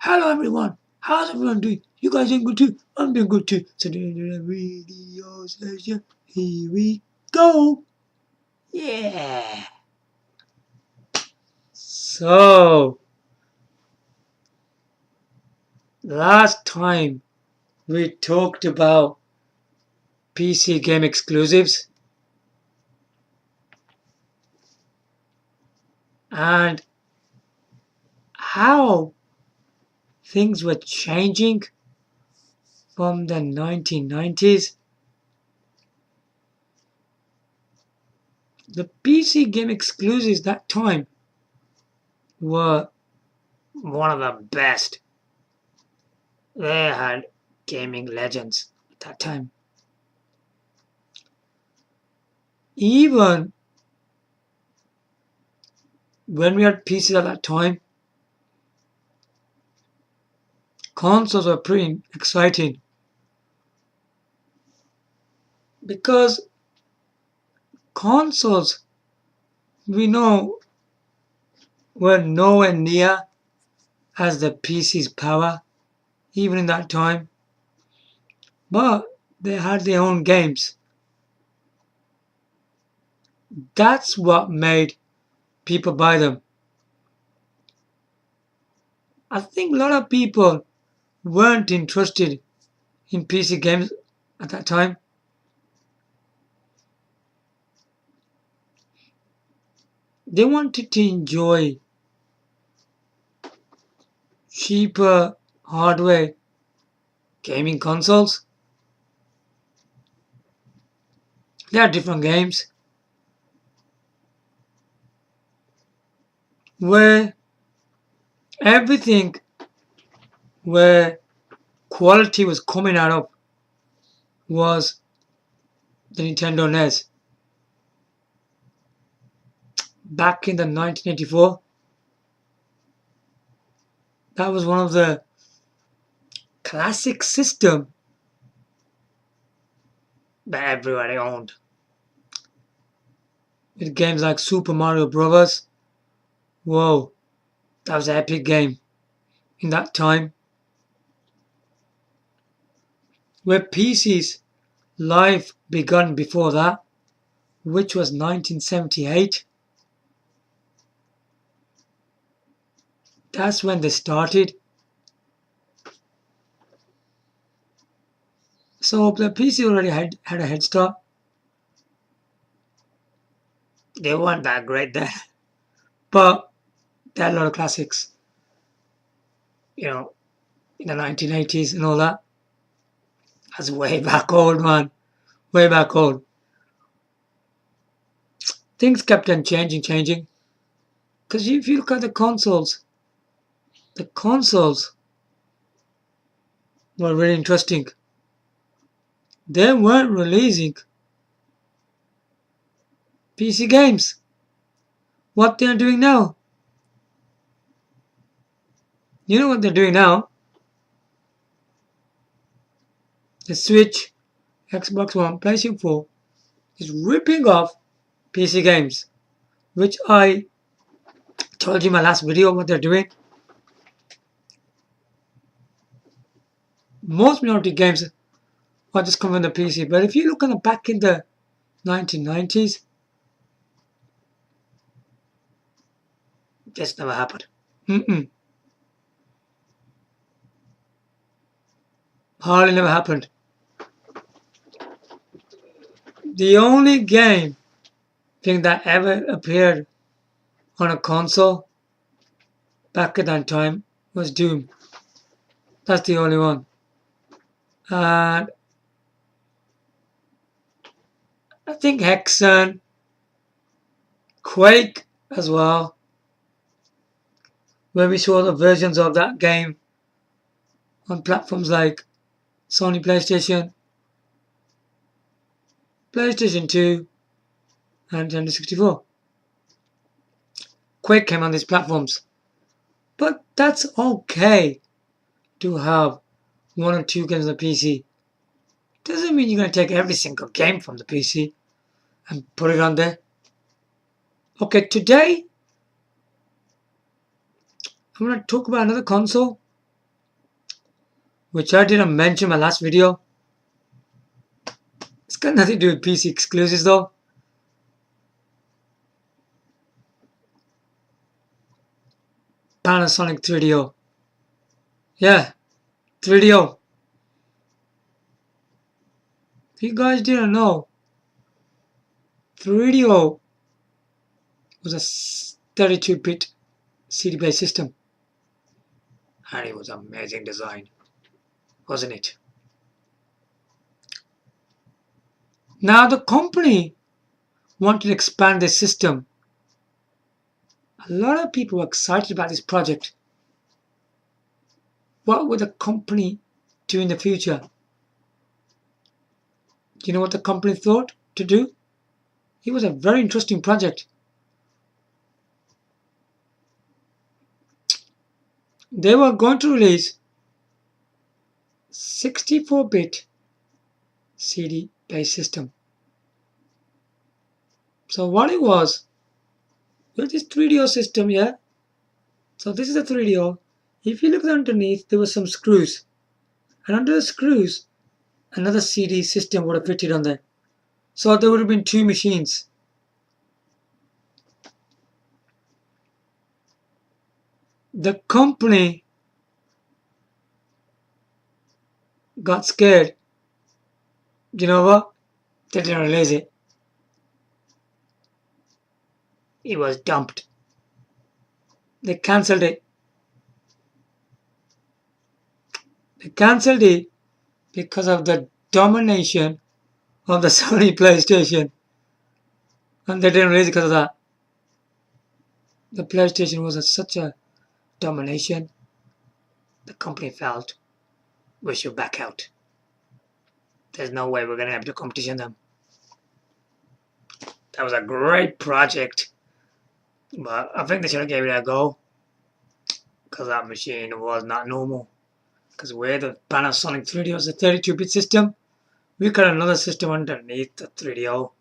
Hello everyone, how's everyone doing? You guys doing good too? I'm doing good too. So doing a video session. Here we go. Yeah. So last time we talked about PC game exclusives and how things were changing from the 1990s. The PC game exclusives that time were one of the best. They had gaming legends at that time. Even when we had PCs at that time, consoles were pretty exciting because consoles we know were nowhere near as the PC's power, even in that time, but they had their own games. That's what made people buy them. I think a lot of people weren't interested in PC games at that time. They wanted to enjoy cheaper hardware gaming consoles. They are different games where everything where quality was coming out of was the Nintendo NES. Back in the 1984, that was one of the classic system that everybody owned. With games like Super Mario Bros. Whoa, that was an epic game in that time. Where PC's life begun before that, which was 1978. That's when they started. So the PC already had a head start. They weren't that great then, but they had a lot of classics. You know, in the 1980s and all that. That's way back old, man. Way back old. Things kept on changing. Because if you look at the consoles were very interesting. They weren't releasing PC games. What they're doing now? You know what they're doing now? The Switch, Xbox One, PlayStation 4 is ripping off PC games, which I told you in my last video what they're doing. Most minority games are just coming on the PC, but if you look at the back in the 1990s, this never happened. Hardly never happened. The only game thing that ever appeared on a console back at that time was Doom. That's the only one. And I think Hexen, Quake as well, where we saw the versions of that game on platforms like Sony PlayStation, PlayStation 2, and Nintendo 64. Quake came on these platforms. But that's okay to have one or two games on the PC. Doesn't mean you're going to take every single game from the PC and put it on there. Okay, today I'm going to talk about another console which I didn't mention in my last video. It's got nothing to do with PC exclusives though. Panasonic 3DO. Yeah, 3DO. If you guys didn't know, 3DO was a 32-bit CD-based system. And it was amazing design, wasn't it? Now the company wanted to expand this system. A lot of people were excited about this project. What would the company do in the future? Do you know what the company thought to do? It was a very interesting project. They were going to release 64-bit CD-based system. So what it was, with this 3DO system here, so this is a 3DO. If you look underneath, there were some screws. And under the screws, another CD system would have fitted on there. So there would have been two machines. The company got scared. You know what? They didn't release it. It was dumped. They cancelled it. They cancelled it because of the domination of the Sony PlayStation. And they didn't release it because of that. The PlayStation was such a domination. The company felt we should back out. There's no way we're going to have to competition them. That was a great project. But I think they should have gave it a go. Because that machine was not normal. Because where the Panasonic 3DO was a 32-bit system, we got another system underneath the 3DO.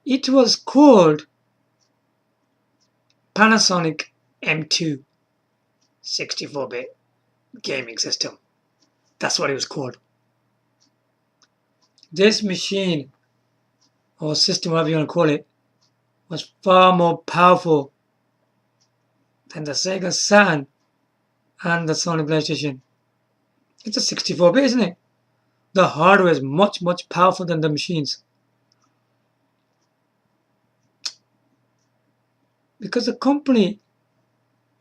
It was called Panasonic M2 64-bit gaming system. That's what it was called. This machine, or system, whatever you want to call it, was far more powerful than the Sega Saturn and the Sony PlayStation. It's a 64-bit, isn't it? The hardware is much, much powerful than the machines. Because the company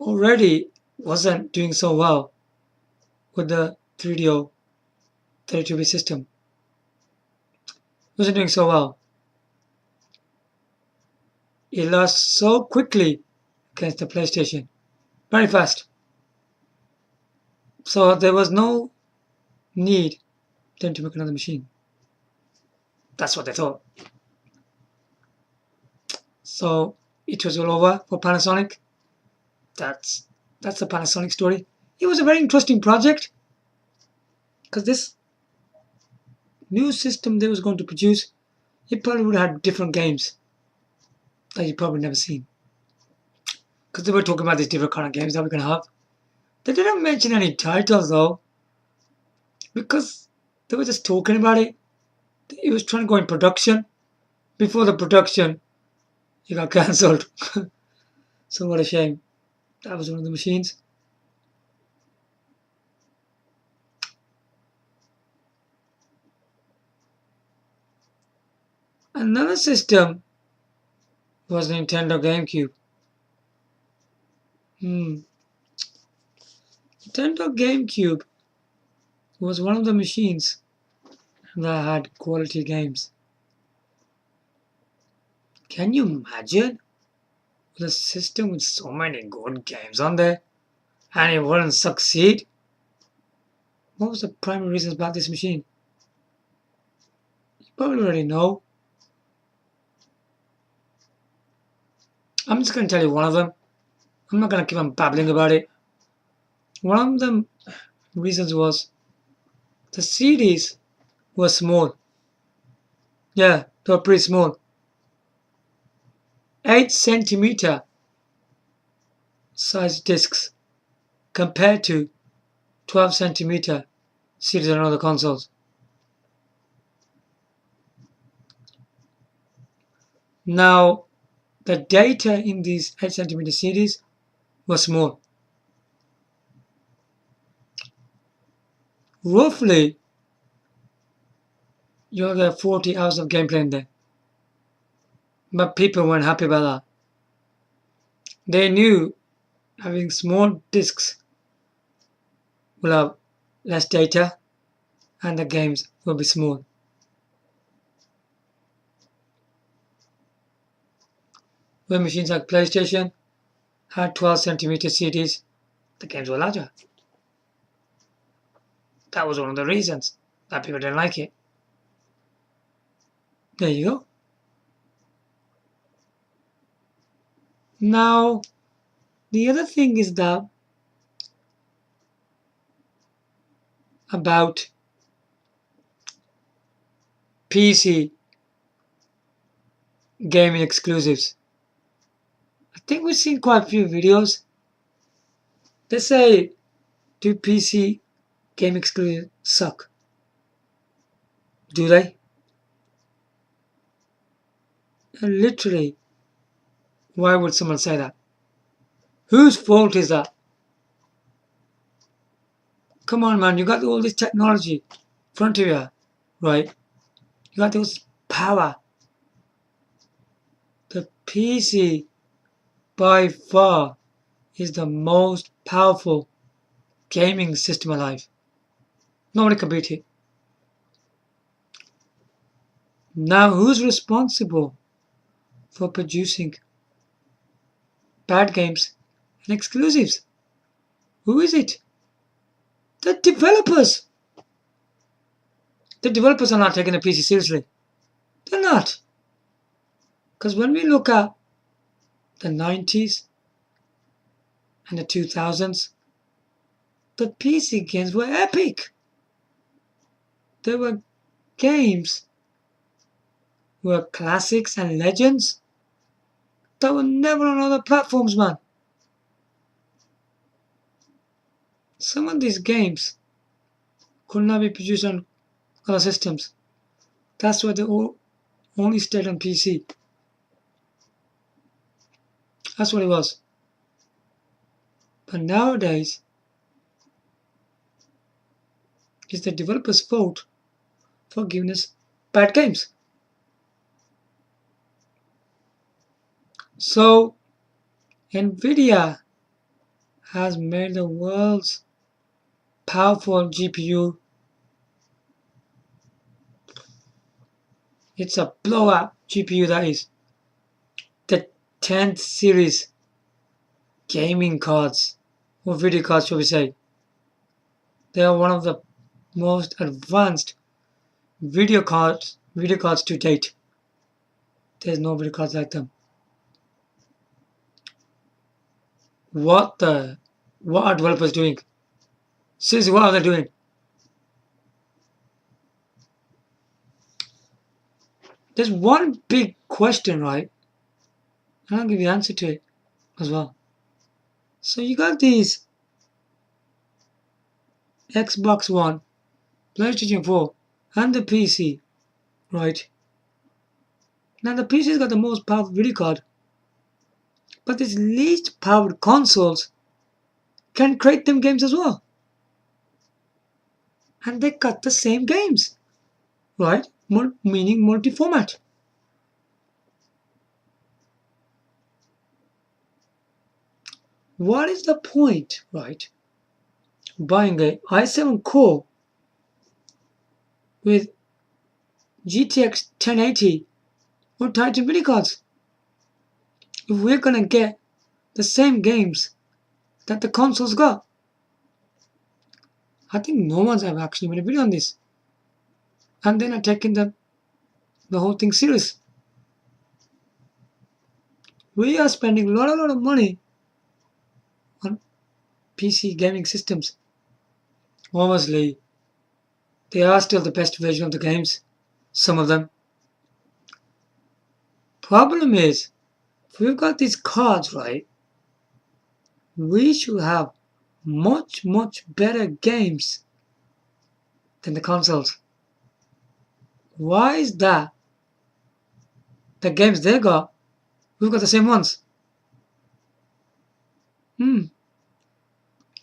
already wasn't doing so well with the 3DO 32-bit system. Wasn't doing so well. It lost so quickly against the PlayStation. Very fast. So there was no need then to make another machine. That's what they thought. So it was all over for Panasonic. That's the Panasonic story. It was a very interesting project because this new system they was going to produce, it probably would have had different games that you probably never seen. Because they were talking about these different kind of games that we're going to have. They didn't mention any titles though, because they were just talking about it. It was trying to go in production. Before the production, it got cancelled. So what a shame. That was one of the machines. Another system was Nintendo GameCube. Nintendo GameCube was one of the machines that had quality games. Can you imagine the system with so many good games on there and it wouldn't succeed? What was the primary reasons about this machine? You probably already know. I'm just going to tell you one of them. I'm not going to keep on babbling about it. One of the reasons was the CDs were small. Yeah, they were pretty small. 8 centimeter size discs compared to 12cm series on other consoles. Now, the data in these 8cm series was small. Roughly, you'll get 40 hours of gameplay in there. But people weren't happy about that. They knew having small disks will have less data and the games will be small. When machines like PlayStation had 12cm CDs, the games were larger. That was one of the reasons that people didn't like it. There you go. Now, the other thing is that about PC gaming exclusives. I think we've seen quite a few videos. They say, do PC game exclusives suck? Do they? And literally, why would someone say that? Whose fault is that? Come on, man, you got all this technology in front of you, right? You got this power. The PC, by far, is the most powerful gaming system alive. Nobody can beat it. Now, who's responsible for producing bad games and exclusives? Who is it? The developers. The developers are not taking the PC seriously. They're not. Because when we look at the 90s and the 2000s, the PC games were epic. There were games were classics and legends that were never on other platforms, man. Some of these games could not be produced on other systems. That's why they only stayed on PC. That's what it was. But nowadays, it's the developers' fault for giving us bad games. So, Nvidia has made the world's powerful GPU. It's a blowout GPU, that is. The 10th series gaming cards, or video cards, shall we say. They are one of the most advanced video cards to date. There's no video cards like them. What are developers doing? Seriously, what are they doing? There's one big question, right? And I'll give you the answer to it as well. So you got these Xbox One, PlayStation 4, and the PC, right? Now the PC's got the most powerful video card, but these least powered consoles can create them games as well. And they got the same games, right? Meaning multi-format. What is the point, right? Buying a i7 core with GTX 1080 or Titan video cards if we're gonna get the same games that the consoles got? I think no one's ever actually made a video on this. And they're not taking the whole thing serious. We are spending a lot of money on PC gaming systems. Obviously, they are still the best version of the games. Some of them. Problem is, if we've got these cards, right, we should have much better games than the consoles. Why is that? The games they got, we've got the same ones.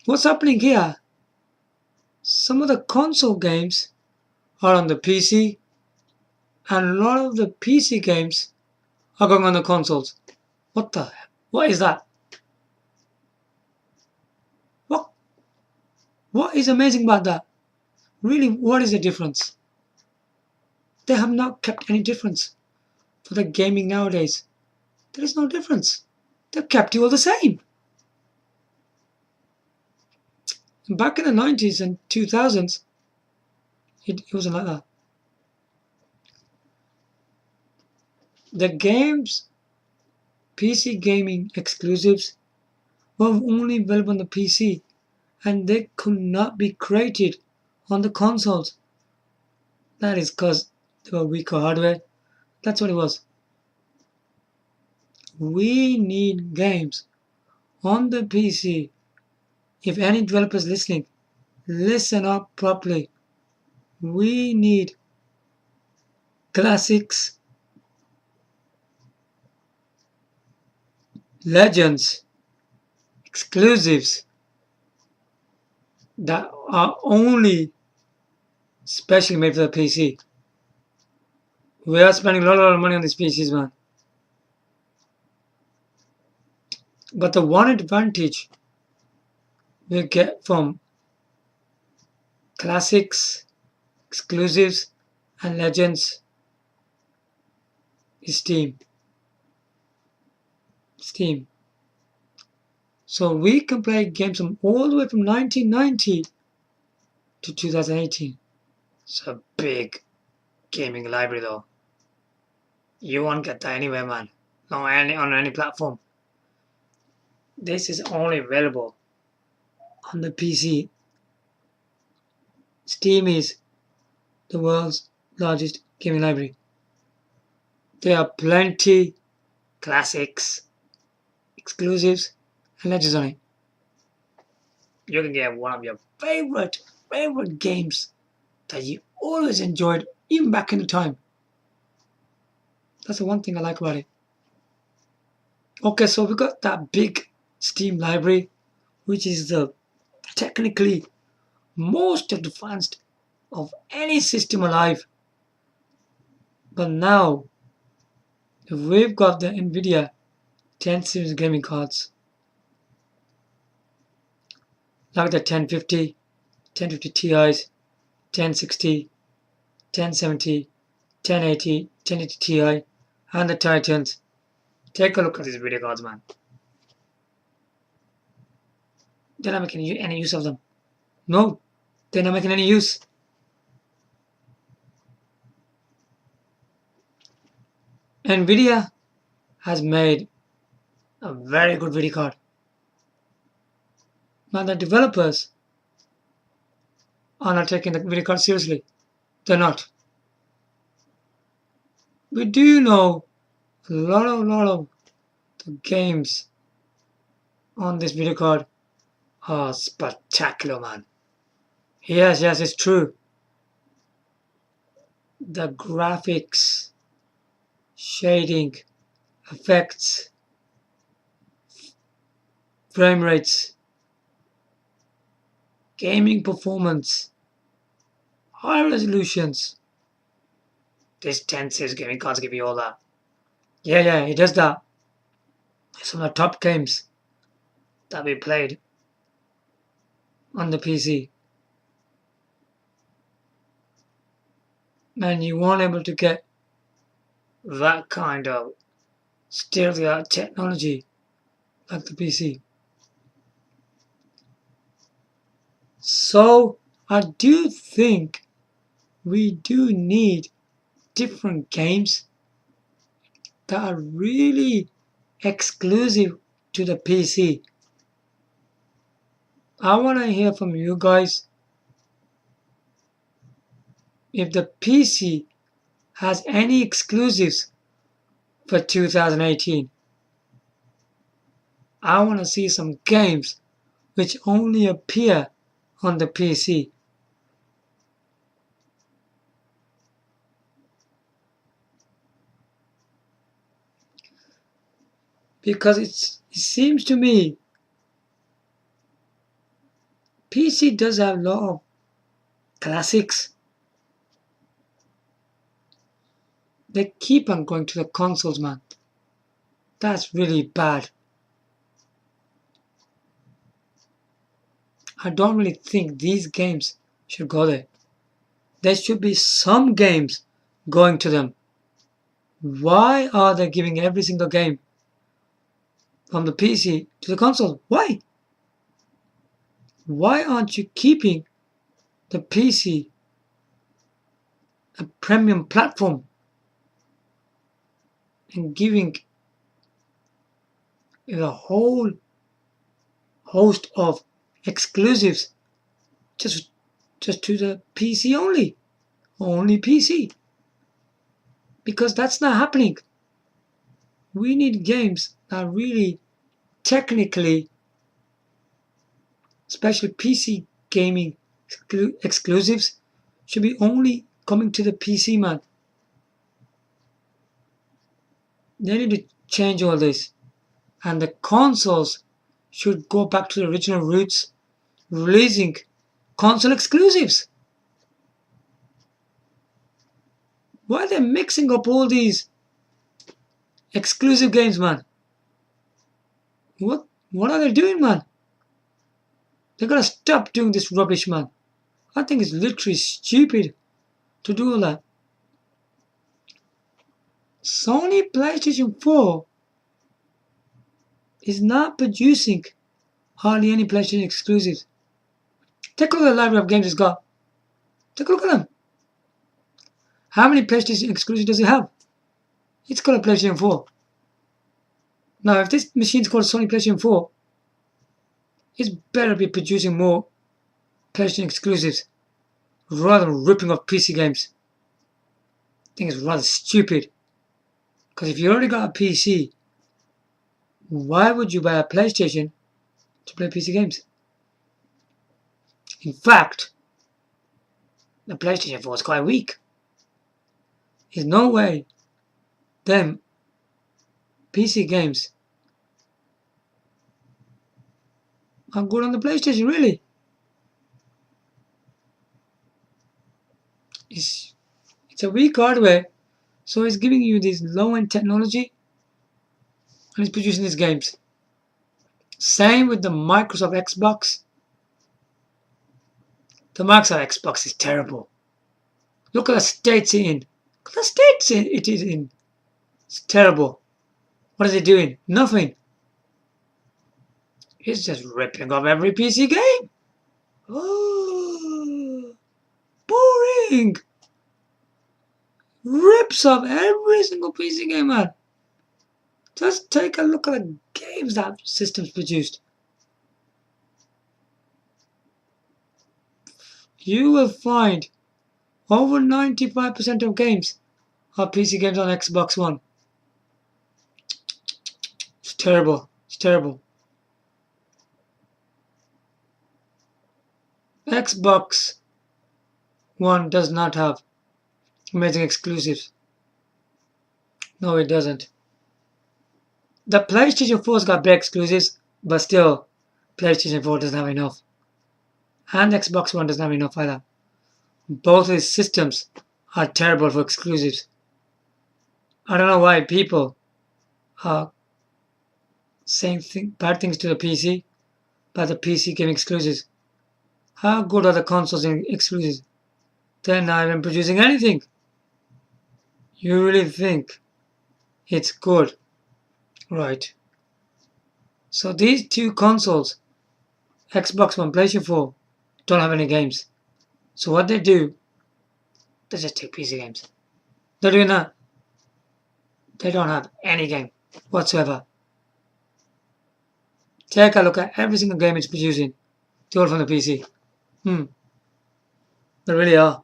What's happening here? Some of the console games are on the PC, and a lot of the PC games are going on the consoles. What is that? What is amazing about that? Really, what is the difference? They have not kept any difference for the gaming nowadays. There is no difference. They've kept you all the same. Back in the 90s and 2000s, it wasn't like that. The games, PC gaming exclusives, were only available on the PC, and they could not be created on the consoles. That is because they were weaker hardware. That's what it was. We need games on the PC. If any developers listening, listen up properly. We need classics, legends, exclusives that are only specially made for the PC. We are spending a lot of money on these PCs, man. But the one advantage we get from classics, exclusives, and legends is Steam. So we can play games from all the way from 1990 to 2018. It's a big gaming library though. You won't get that anywhere, man. No, on any platform. This is only available on the PC. Steam is the world's largest gaming library. There are plenty classics, exclusives, and legends on it. You can get one of your favorite games that you always enjoyed, even back in the time. That's the one thing I like about it. Okay, so we got that big Steam library, which is the technically most advanced of any system alive. But now, if we've got the NVIDIA 10 series gaming cards, like the 1050, 1050 Ti's, 1060, 1070, 1080, 1080 Ti, and the Titans. Take a look at these video cards, man. They're not making any use of them. No, they're not making any use. NVIDIA has made a very good video card. Now the developers are not taking the video card seriously. They're not. We do know a lot of the games on this video card are spectacular, man. Yes, it's true. The graphics, shading, effects, frame rates, gaming performance, high resolutions. This 10 series gaming cards give you all that. Yeah, it does that. Some of the top games that we played on the PC. And you weren't able to get that kind of state-of-the-art technology like the PC. So I do think we do need different games that are really exclusive to the PC. I want to hear from you guys if the PC has any exclusives for 2018. I want to see some games which only appear on the PC. Because it seems to me PC does have a lot of classics. They keep on going to the consoles, man. That's really bad. I don't really think these games should go there. There should be some games going to them. Why are they giving every single game from the PC to the console? Why? Why aren't you keeping the PC a premium platform and giving it a whole host of exclusives just to the PC only? Only PC. Because that's not happening. We need games that really technically, especially PC gaming exclusives, should be only coming to the PC, man. They need to change all this. And the consoles should go back to the original roots, releasing console exclusives. Why are they mixing up all these exclusive games, man? What are they doing, man? They gotta stop doing this rubbish, man. I think it's literally stupid to do all that. Sony PlayStation 4 is not producing hardly any PlayStation exclusives. Take a look at the library of games it's got. Take a look at them. How many PlayStation exclusives does it have? It's called a PlayStation 4. Now, if this machine's called Sony PlayStation 4, it's better be producing more PlayStation exclusives rather than ripping off PC games. I think it's rather stupid. Because if you already got a PC, why would you buy a PlayStation to play PC games? In fact, the PlayStation 4 is quite weak. There's no way them PC games are good on the PlayStation, really. It's a weak hardware, so it's giving you this low-end technology and it's producing these games. Same with the Microsoft Xbox. The Microsoft Xbox is terrible. Look at the states it's in. Look at the states it is in. It's terrible. What is it doing? Nothing. It's just ripping off every PC game. Oh, boring. Rips off every single PC game, man. Just take a look at the games that system's produced. You will find over 95% of games are PC games on Xbox One. It's terrible. It's terrible. Xbox One does not have amazing exclusives. No, it doesn't. The PlayStation 4's got big exclusives, but still, PlayStation 4 doesn't have enough. And Xbox One doesn't have enough either. Both of these systems are terrible for exclusives. I don't know why people are saying bad things to the PC about the PC game exclusives. How good are the consoles in exclusives? They're not even producing anything. You really think it's good? Right. So these two consoles, Xbox One, PlayStation 4, don't have any games. So what they do, they just take PC games. They're doing that. They don't have any game whatsoever. Take a look at every single game it's producing. It's all from the PC. They really are.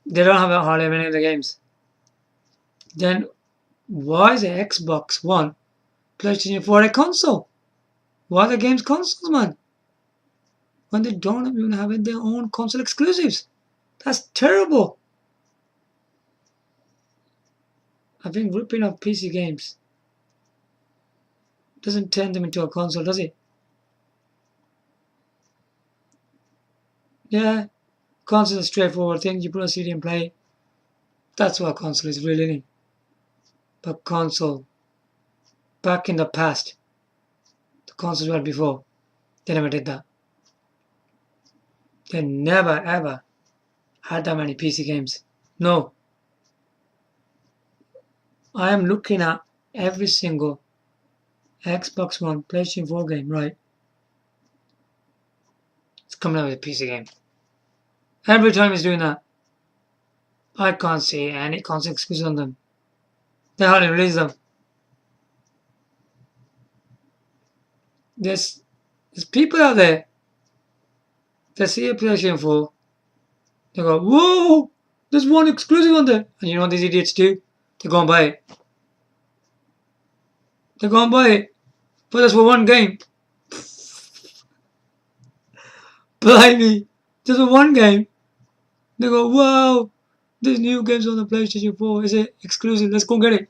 They don't have hardly any of the games. Then why is the Xbox One PlayStation 4 a console. Why are the games consoles, man? When they don't even have their own console exclusives. That's terrible. I think ripping off PC games doesn't turn them into a console, does it? Yeah, console is a straightforward thing. You put a CD and play. That's what a console is really, isn't it? But console, back in the past, the consoles were before. They never did that. They never ever had that many PC games. No. I am looking at every single Xbox One, PlayStation 4 game, right? It's coming out with a PC game. Every time it's doing that, I can't see any console exclusive on them. They hardly release them. There's people out there, they see a PlayStation 4, they go, whoa, there's one exclusive on there. And you know what these idiots do? They go and buy it. They go and buy it. But that's for one game. Blimey, just for one game. They go, wow, there's new games on the PlayStation 4. Is it exclusive? Let's go get it.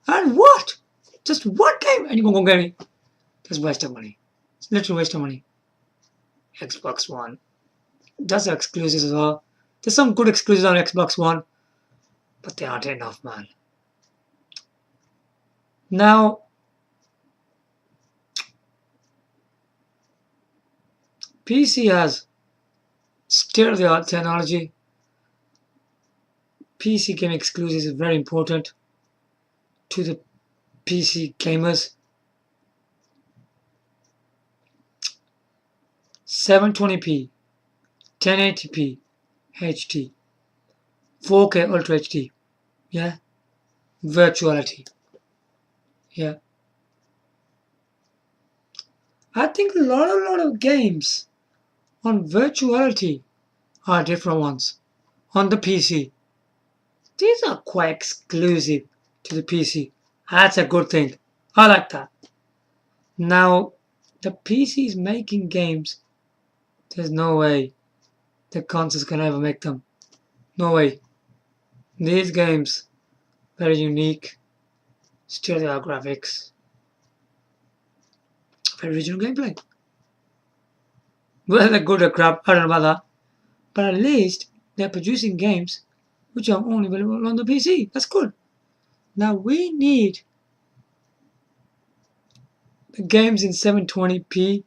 And what? Just one game and you can go get it. That's waste of money. It's literally waste of money. Xbox One. That's exclusives as well. There's some good exclusives on Xbox One, but they aren't enough, man. Now, PC has state-of-the-art technology. PC game exclusives is very important to the PC gamers. 720p, 1080p, HD, 4K Ultra HD, yeah, virtuality, yeah. I think a lot of games on virtuality are different ones on the PC. These are quite exclusive to the PC. That's a good thing. I like that. Now, the PC is making games. There's no way the consoles can ever make them. No way. These games, very unique, state-of-the-art graphics, very original gameplay. Well, they're good at crap, I don't know about that. But at least they're producing games which are only available on the PC. That's good. Now we need the games in 720p,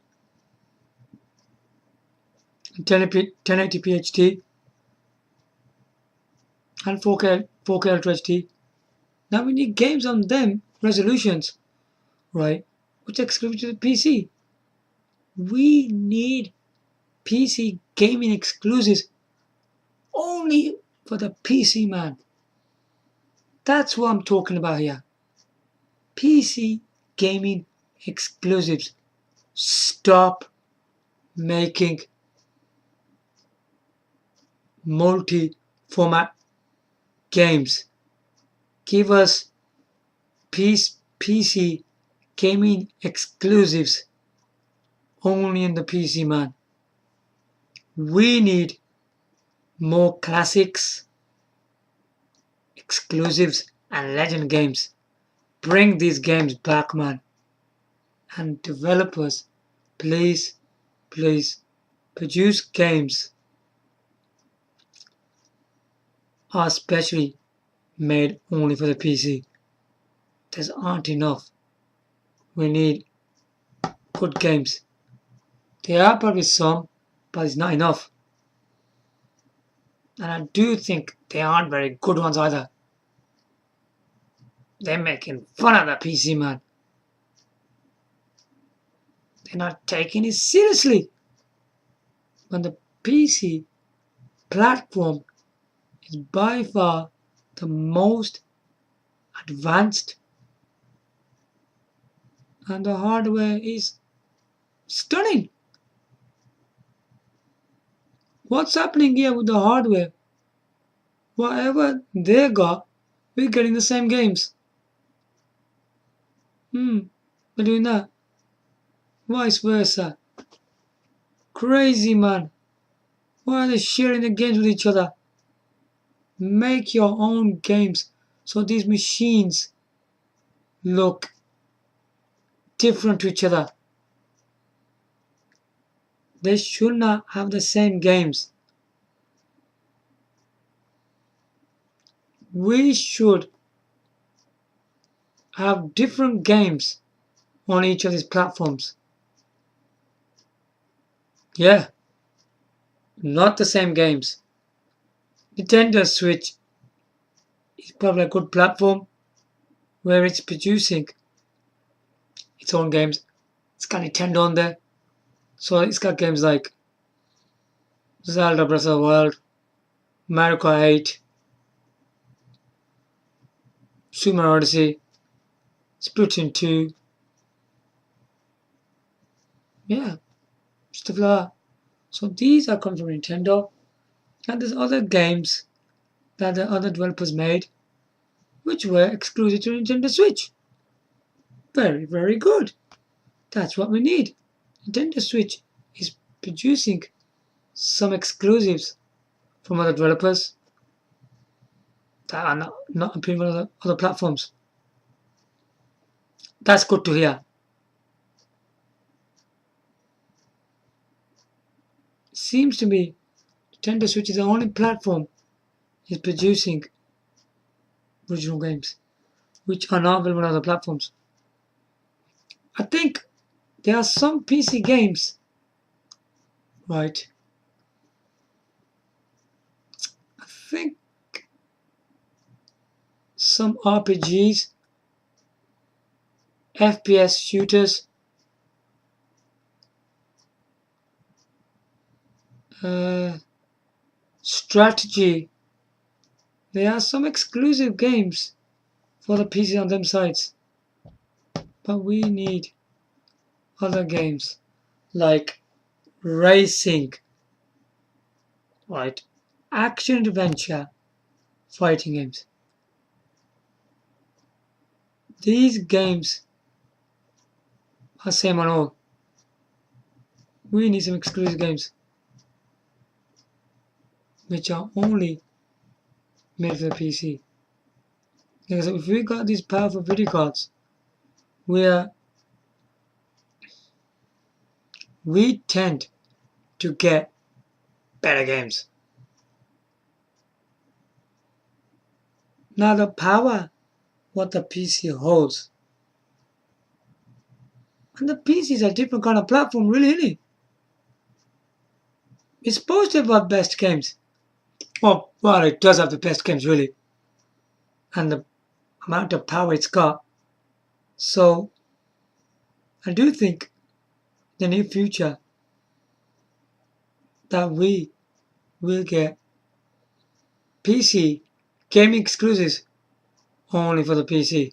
1080p HD, and 4K Ultra HD. Now we need games on them resolutions, right? Which are exclusive to the PC. We need PC gaming exclusives only for the PC, man. That's what I'm talking about here. PC gaming exclusives. Stop making multi-format games. Give us PC gaming exclusives only in the PC, man. We need more classics, exclusives, and legend games. Bring these games back, man. And developers, please produce games are specially made only for the PC. There aren't enough. We need good games. There are probably some, but it's not enough. And I do think they aren't very good ones either. They're making fun of the PC, man. They're not taking it seriously. When the PC platform is by far the most advanced and the hardware is stunning. What's happening here with the hardware? Whatever they got, we're getting the same games. They're doing that. Vice versa. Crazy, man. Why are they sharing the games with each other? Make your own games so these machines look different to each other. They should not have the same games. We should have different games on each of these platforms. Yeah, not the same games. Nintendo Switch is probably a good platform where it's producing its own games. It's got Nintendo on there, so it's got games like Zelda Breath of the Wild, Mario Kart 8, Super Mario Odyssey, Splatoon 2, yeah, stuff like that. So these are coming from Nintendo, and there's other games that the other developers made which were exclusive to Nintendo Switch. Very, very good. That's what we need. Nintendo Switch is producing some exclusives from other developers that are not appearing on other platforms. That's good to hear. Seems to me Nintendo Switch is the only platform is producing original games which are not available on other platforms. I think there are some PC games, right? I think some RPGs, FPS shooters, strategy. There are some exclusive games for the PC on them sites, but we need other games like racing, right? Action adventure, fighting games. These games are same on all. We need some exclusive games which are only made for the PC. Because if we got these powerful video cards, where we tend to get better games. Now the power what the PC holds. And the PC is a different kind of platform, really, isn't it? It's supposed to have the best games. Well, it does have the best games, really. And the amount of power it's got. So, I do think in the near future that we will get PC gaming exclusives only for the PC.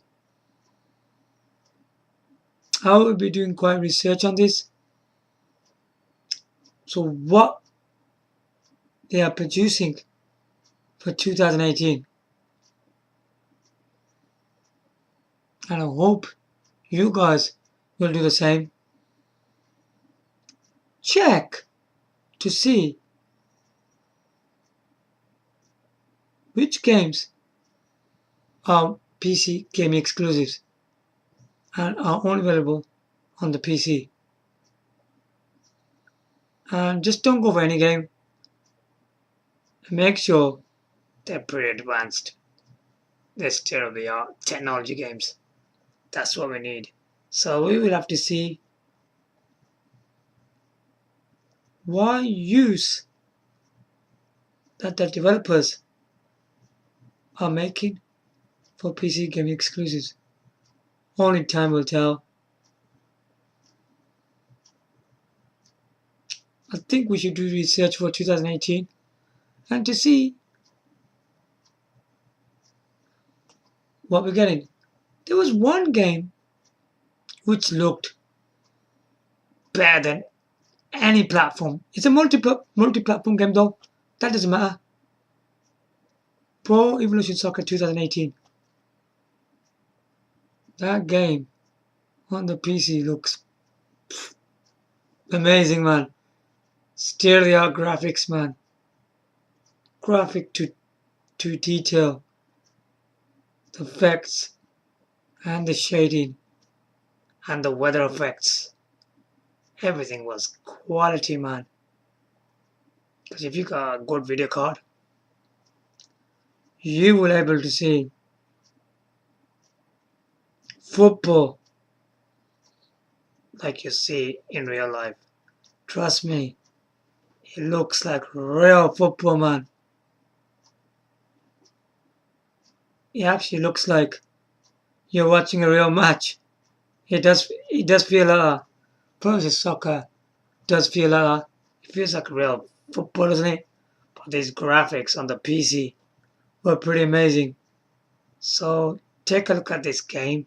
I will be doing quite research on this. So what they are producing for 2018. And I hope you guys will do the same. Check to see which games are PC gaming exclusives and are only available on the PC. And just don't go for any game. Make sure they're pretty advanced. They're state-of-the-art technology games. That's what we need. So we will have to see what use that the developers are making for PC gaming exclusives. Only time will tell. I think we should do research for 2018 and to see what we're getting. There was one game which looked better than any platform. It's a multi-platform game though. That doesn't matter. Pro Evolution Soccer 2018. That game on the PC looks amazing, man. State-of-the-art graphics, man. Graphic to detail, the effects and the shading and the weather effects. Everything was quality, man. Because if you got a good video card, you will able to see football like you see in real life. Trust me, it looks like real football, man. It actually looks like you're watching a real match. It does feel probably soccer does feel it feels like real football, doesn't it? But these graphics on the PC were pretty amazing. So take a look at this game,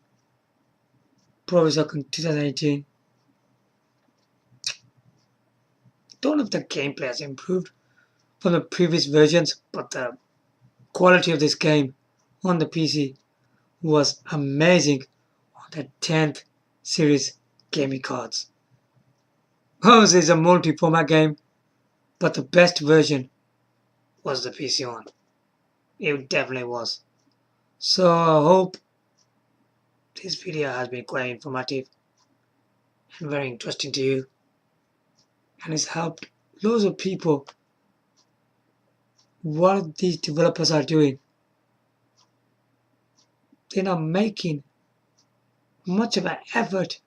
Pro Soccer 2018. Don't know if the gameplay has improved from the previous versions, but the quality of this game on the PC was amazing on the 10th series gaming cards. Obviously, it's a multi-format game, but the best version was the PC one. It definitely was. So I hope this video has been quite informative and very interesting to you, and it's helped loads of people what these developers are doing. They're not making much of an effort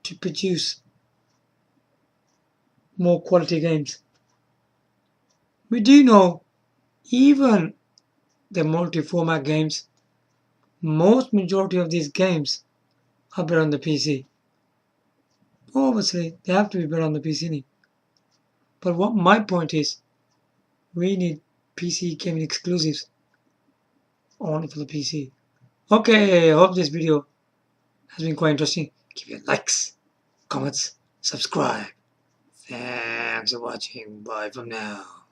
to produce more quality games. We do know even the multi-format games, most majority of these games are better on the PC. Obviously, they have to be better on the PC. But what my point is, we need PC gaming exclusives only for the PC. Okay, I hope this video has been quite interesting. Give your likes, comments, subscribe. Thanks for watching. Bye for now.